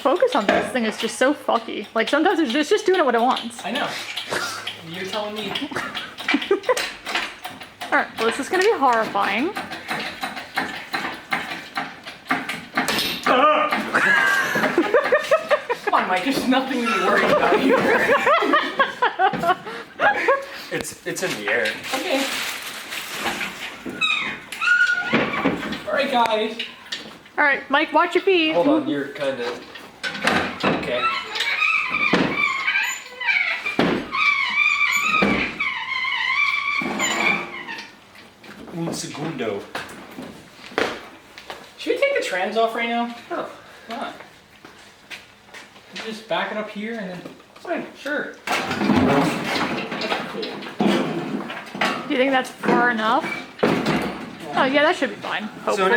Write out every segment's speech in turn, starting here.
focus on this thing is just so fucky. Like sometimes it's just doing it what it wants. I know. You're telling me. Alright, well this is gonna be horrifying. Come on, Mike, there's nothing to be worried about here. It's in the air. Okay. Alright, guys. Alright, Mike, watch your feet. Hold on, you're kind of... Okay. Un segundo. Should we take the trans off right now? Oh. Why not? You just back it up here and then... Fine, sure. Cool. Do you think that's far enough? Oh yeah, that should be fine, hopefully.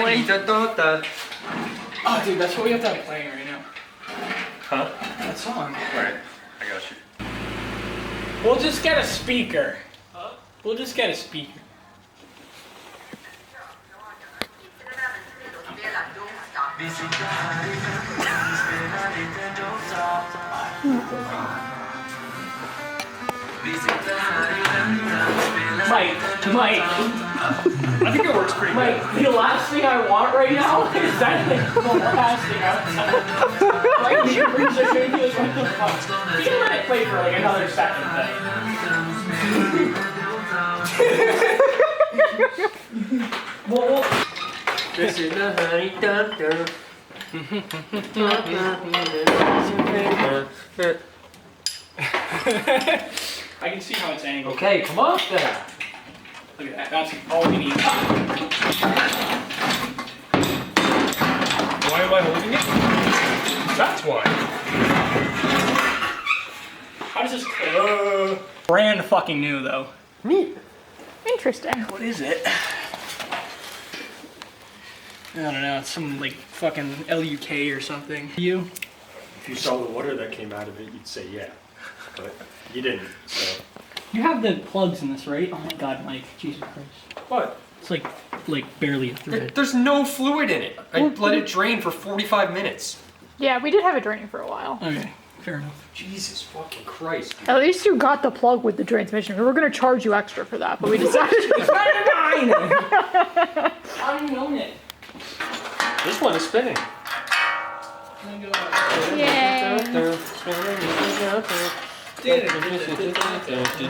Oh, dude, that's what we have to have playing right now. Huh? That song. Right. I got you. We'll just get a speaker. Huh? We'll just get a speaker. Mike. I think it works pretty Mike, the last thing I want right now is that thing blasting outside. Right here, brings their baby is what the fuck. You can let it play for like another second then. Well, This is the honey doctor. I can see how it's angled. Okay, come on there. Look at that, that's all we need. Why am I holding it? That's why. How does this brand fucking new though. Neat. Interesting. What is it? I don't know, it's some like fucking LUK or something. You? If you saw the water that came out of it, you'd say yeah. But you didn't, so. You have the plugs in this, right? Oh my god, Mike. Jesus Christ. What? It's like barely a thread. There's no fluid in it. I let it drain for 45 minutes. Yeah, we did have it draining for a while. Okay, fair enough. Jesus fucking Christ. At least you got the plug with the transmission. We were gonna charge you extra for that, but we decided It's better than mine! I don't even own it. This one is spinning. Yay.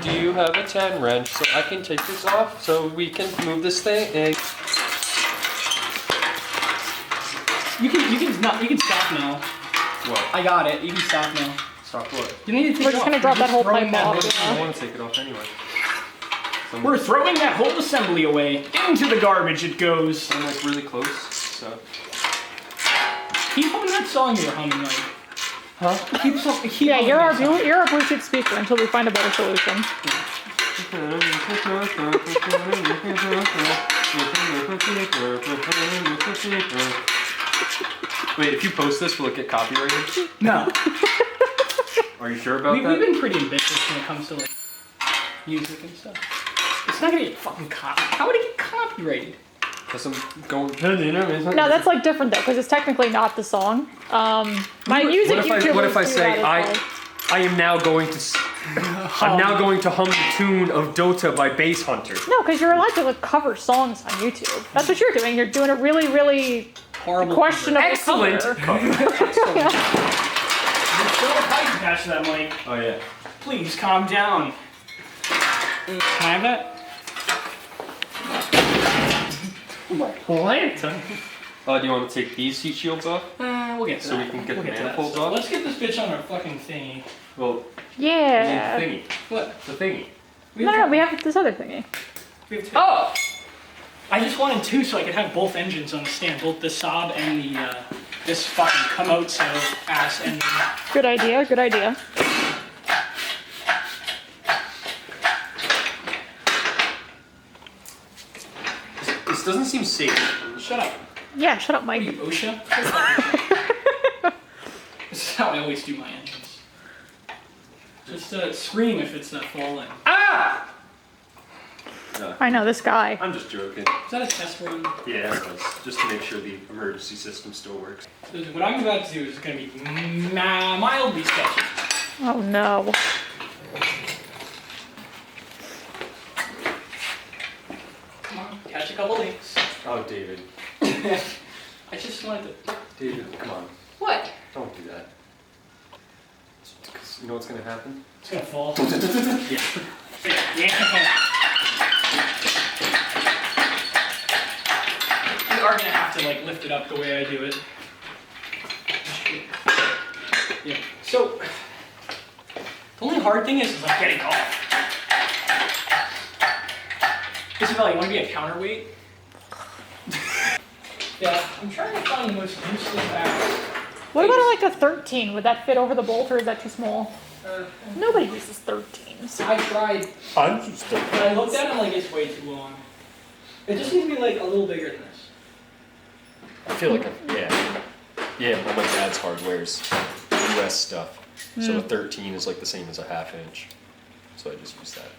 Do you have a 10 wrench so I can take this off so we can move this thing? You can stop now. What? I got it. You can stop now. Stop what? You need to take We're it just off. gonna drop that whole throwing pipe off. I don't want to take it off anyway. We're throwing that whole assembly away. Into the garbage it goes. I'm like really close, so. Keep humming that song you were humming like. Huh? Keep Yeah, humming you're our that song. you're our Bluetooth speaker until we find a better solution. Wait, if you post this, will it get copyrighted? No. Are you sure about We've that? been pretty ambitious when it comes to like music and stuff. It's not gonna get fucking How would it get copyrighted? Because I'm going. No, that's like different though, because it's technically not the song. My music YouTubers What if I do say that as well. I am now going to I'm now going to hum the tune of Dota by Bass Hunter. No, because you're allowed to like, cover songs on YouTube. That's what you're doing. You're doing a really, really Horrible. questionable Excellent. cover. There's still a pipe attached to that mic. Oh yeah. Please calm down. Can I have that? What? Do you want to take these heat shields off? We'll get to So that. we can get We'll the to that manifolds stuff. off? Let's get this bitch on our fucking thingy. Well, Yeah. the thingy. What? The thingy. No, we have this other thingy. We have two. Oh! I just wanted two so I could have both engines on the stand, both the Saab and the this fucking Komatsu ass engine. Good idea, good idea. This doesn't seem safe. Shut up. Yeah, shut up, What are Mike. you, OSHA? This is how I always do my engines. Just scream if it's falling. Ah! I know this guy. I'm just joking. Is that a test run? Yeah, it was. Just to make sure the emergency system still works. So what I'm about to do is going to be mildly sketchy. Oh no. Come on, catch a couple links. Oh, David. I just wanted to. David, come on. What? Don't do that. 'Cause you know what's gonna happen? It's gonna fall. Yeah. Yeah. We are gonna have to like lift it up the way I do it. Yeah. So the only hard thing is like getting off. Isabel, you want to be a counterweight? Yeah, I'm trying to find the most useless axe. What about like a 13? Would that fit over the bolt or is that too small? Nobody uses 13s. I tried. I'm just But I looked at it and like it's way too long. It just needs to be like a little bigger than this. I feel like, yeah, well, my dad's hardware is US stuff. So a 13 is like the same as a 1/2 inch. So I just use that.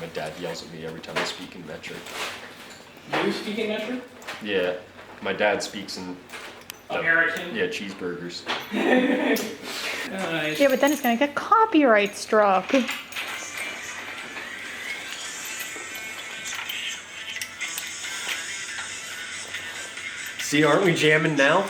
My dad yells at me every time I speak in metric. You speak in metric? Yeah, my dad speaks in American. yeah, cheeseburgers. Yeah, but then it's gonna get copyright struck. See, aren't we jamming now?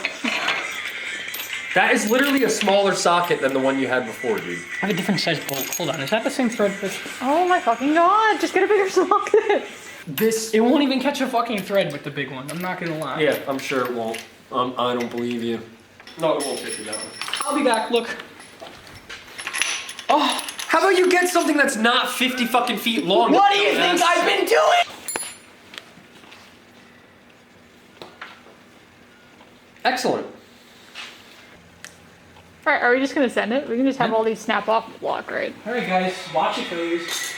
That is literally a smaller socket than the one you had before, dude. I have a different size bolt. Hold on, is that the same thread? Oh my fucking god, just get a bigger socket. This. It won't even catch a fucking thread with the big one. I'm not gonna lie. Yeah, I'm sure it won't. I don't believe you. No, it won't fit you that one. I'll be back. Look. Oh, how about you get something that's not 50 fucking feet long? What do you think I've been doing? Excellent. Alright, are we just gonna send it? We can just have all these snap off the block, right? All right, guys, watch it, please.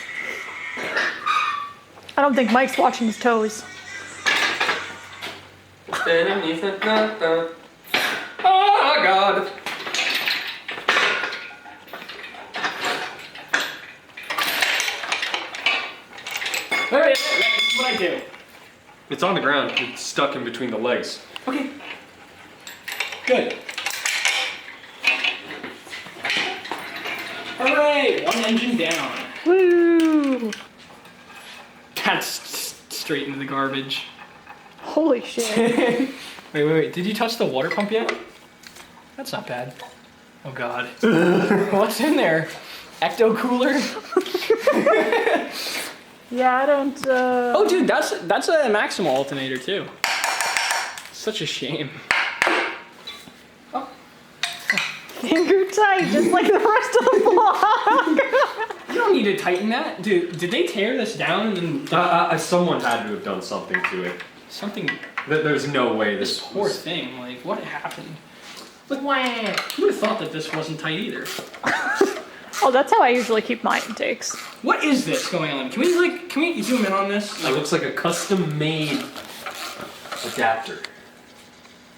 I don't think Mike's watching his toes. Oh god. All right, this is what I do. It's on the ground. It's stuck in between the legs. Okay. Good. Hooray! One engine down. Woo! That's straight into the garbage. Holy shit. Wait. Did you touch the water pump yet? That's not bad. Oh god. What's in there? Ecto cooler? Yeah, I don't, Oh dude, that's a Maximal alternator too. Such a shame. finger tight, just like the rest of the block. You don't need to tighten that. Dude, did they tear this down and then Someone had to have done something to it. something, There's no way this this poor was... thing, like what happened? Like who would have thought that this wasn't tight either? Oh, that's how I usually keep my intakes. What is this going on? Can we zoom in on this? It looks like a custom-made adapter.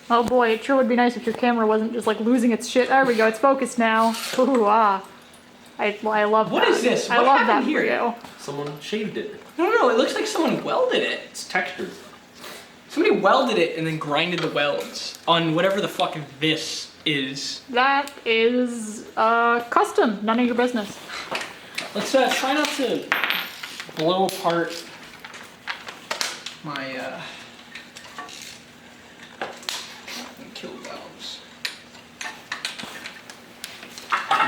Oh boy, it sure would be nice if your camera wasn't just like losing its shit. There we go, it's focused now. Ooh, ah. I love that. What is this? I What love that happened for here? you. Someone shaved it. No, it looks like someone welded it. It's textured. Somebody welded it and then grinded the welds on whatever the fuck this is. That is custom, none of your business. Let's try not to blow apart my kill valves.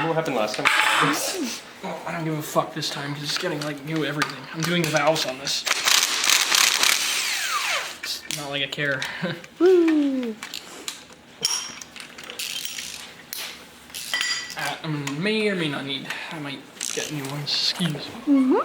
What happened last time? Oh, I don't give a fuck this time because it's getting like new everything. I'm doing the valves on this. It's not like I care. Woo! I may or may not need. I might get new ones. Excuse me.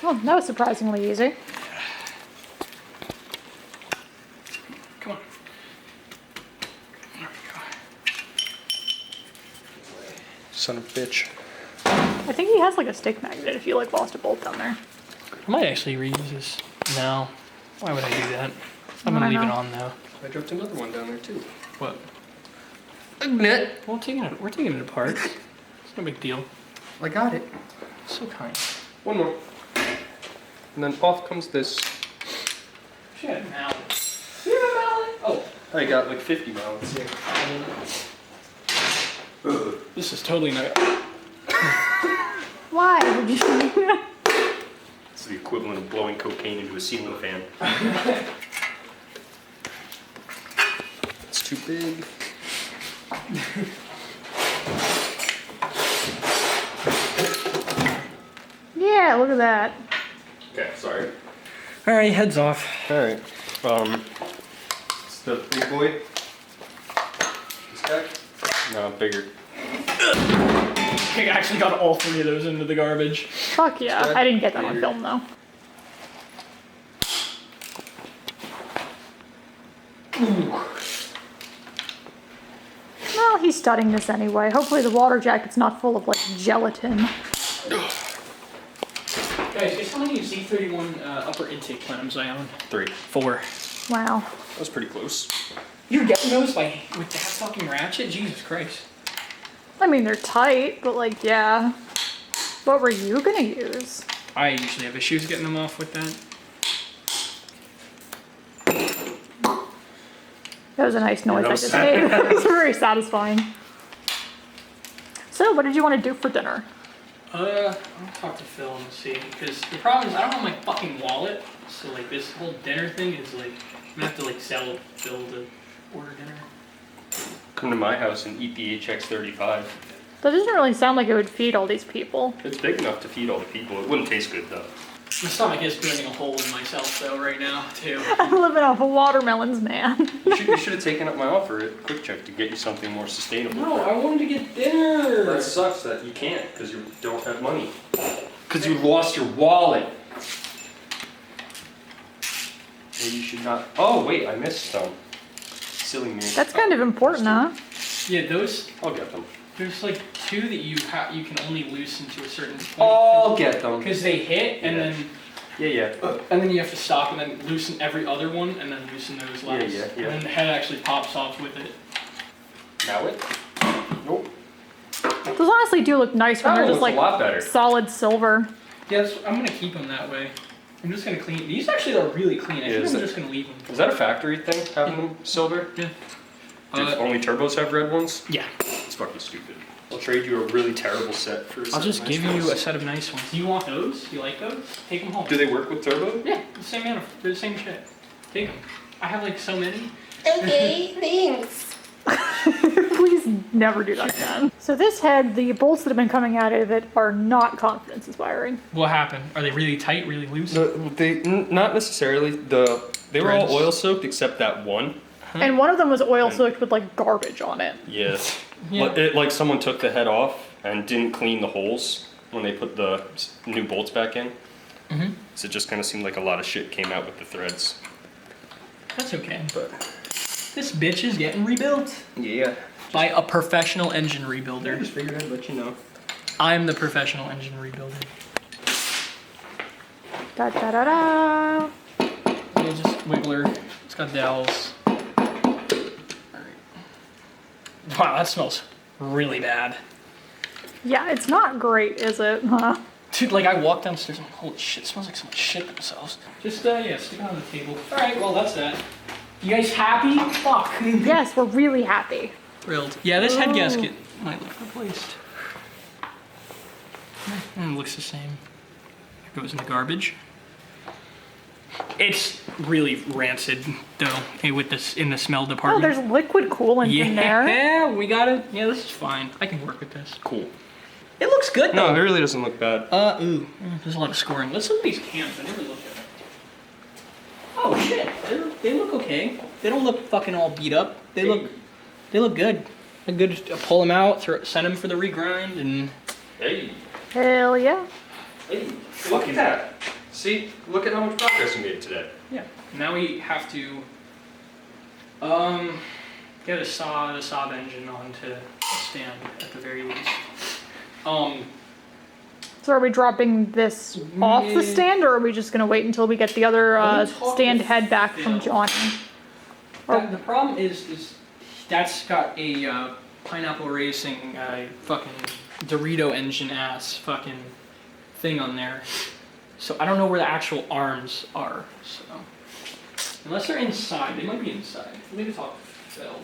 Oh, that was surprisingly easy. Come on. There we go. Son of a bitch. I think he has like a stick magnet if you like lost a bolt down there. I might actually reuse this. No. Why would I do that? I'm gonna I leave it know. on though. I dropped another one down there too. What? A net. We're taking it apart. It's no big deal. I got it. So kind. One more. And then off comes this. She had a mallet. You have a mallet? Oh. I got like 50 mallets here. This is totally not. Why would you? It's the equivalent of blowing cocaine into a ceiling fan. It's too big. Yeah, look at that. Okay, sorry. Alright, heads off. Alright. It's the big boy. This guy? No, bigger. I actually got all 3 of those into the garbage. Fuck yeah. I didn't get that on film though. Well, he's studying this anyway. Hopefully the water jacket's not full of like gelatin. Guys, guess how many Z31 upper intake plenums I own? 3. 4. Wow. That was pretty close. You're getting those with that fucking ratchet? Jesus Christ. I mean, they're tight, but like, yeah. What were you gonna use? I usually have issues getting them off with that. That was a nice noise that I was just made. It was very satisfying. So, what did you want to do for dinner? I'll talk to Phil and see. Because the problem is I don't have my fucking wallet. So, like, this whole dinner thing is like, I'm gonna have to, like, sell Phil to order dinner. Come to my house and eat the HX35. That doesn't really sound like it would feed all these people. It's big enough to feed all the people. It wouldn't taste good though. My stomach is burning a hole in myself, though, right now, too. I'm living off of watermelons, man. You should have taken up my offer at Quick Check to get you something more sustainable. No, I wanted to get dinner. That sucks that you can't because you don't have money. Because you lost your wallet. Maybe you should not. Oh wait, I missed some. Silly me. That's kind of important, huh? Yeah, those. I'll get them. There's like 2 that you can only loosen to a certain point. I'll get them. Because they hit and Yeah. then. Yeah. And then you have to stop and then loosen every other one and then loosen those last. Yeah. And then the head actually pops off with it. Now it? Nope. Those honestly do look nice when they're That just looks like a lot better. solid silver. Yeah, I'm gonna keep them that way. I'm just gonna clean. These actually are really clean. I think I'm just gonna leave them. Is that a factory thing, having them silver? Yeah. Do only turbos have red ones? Yeah. It's fucking stupid. I'll trade you a really terrible set for a set I'll just of nice give you ones. a set of nice ones. Do you want those? You like those? Take them home. Do they work with turbo? Yeah, the same they're the same shit. Take them. I have like so many. Okay, thanks. Please never do that again. So this head, the bolts that have been coming out of it are not confidence inspiring. What happened? Are they really tight, really loose? Not necessarily. They were all Threads. oil soaked except that one. And one of them was oil soaked with like garbage on it. Yes. Yeah. Like someone took the head off and didn't clean the holes when they put the new bolts back in. Mhm. So it just kind of seemed like a lot of shit came out with the threads. That's okay. But this bitch is getting rebuilt Yeah. by a professional engine I rebuilder. just figured I'd let you know. I'm the professional engine rebuilder. Da da da da. Yeah, just wiggler. It's got dowels. Wow, that smells really bad. Yeah, it's not great, is it? Huh? Dude, like I walked downstairs and holy shit, it smells like someone shit themselves. Just, yeah, stick it on the table. Alright, well, that's that. You guys happy? Fuck. Yes, we're really happy. Thrilled. Yeah, this head gasket might look replaced. And it looks the same. It goes in the garbage. It's really rancid, though, with this in the smell Oh, department. there's liquid coolant in there. Yeah, we got it. Yeah, this is fine. I can work with this. Cool. It looks good, No, though. it really doesn't look bad. There's a lot of scoring. Let's look at these cans. I never looked at them. Oh shit, they look okay. They don't look fucking all beat up. They look good. They're good to pull them out, send them for the regrind, and Hey. Hell yeah. Hey. Look at that. See? Look at how much progress we made today. yeah. Now we have to get a Saab engine onto a stand at the very least. So are we dropping this off the stand, or are we just gonna wait until we get the other Let me talk stand to head back from Phil. Johnny? The problem is that's got a Pineapple Racing fucking Dorito engine ass fucking thing on there. So I don't know where the actual arms are. So unless they're inside, they might be inside. Let me talk to Phil.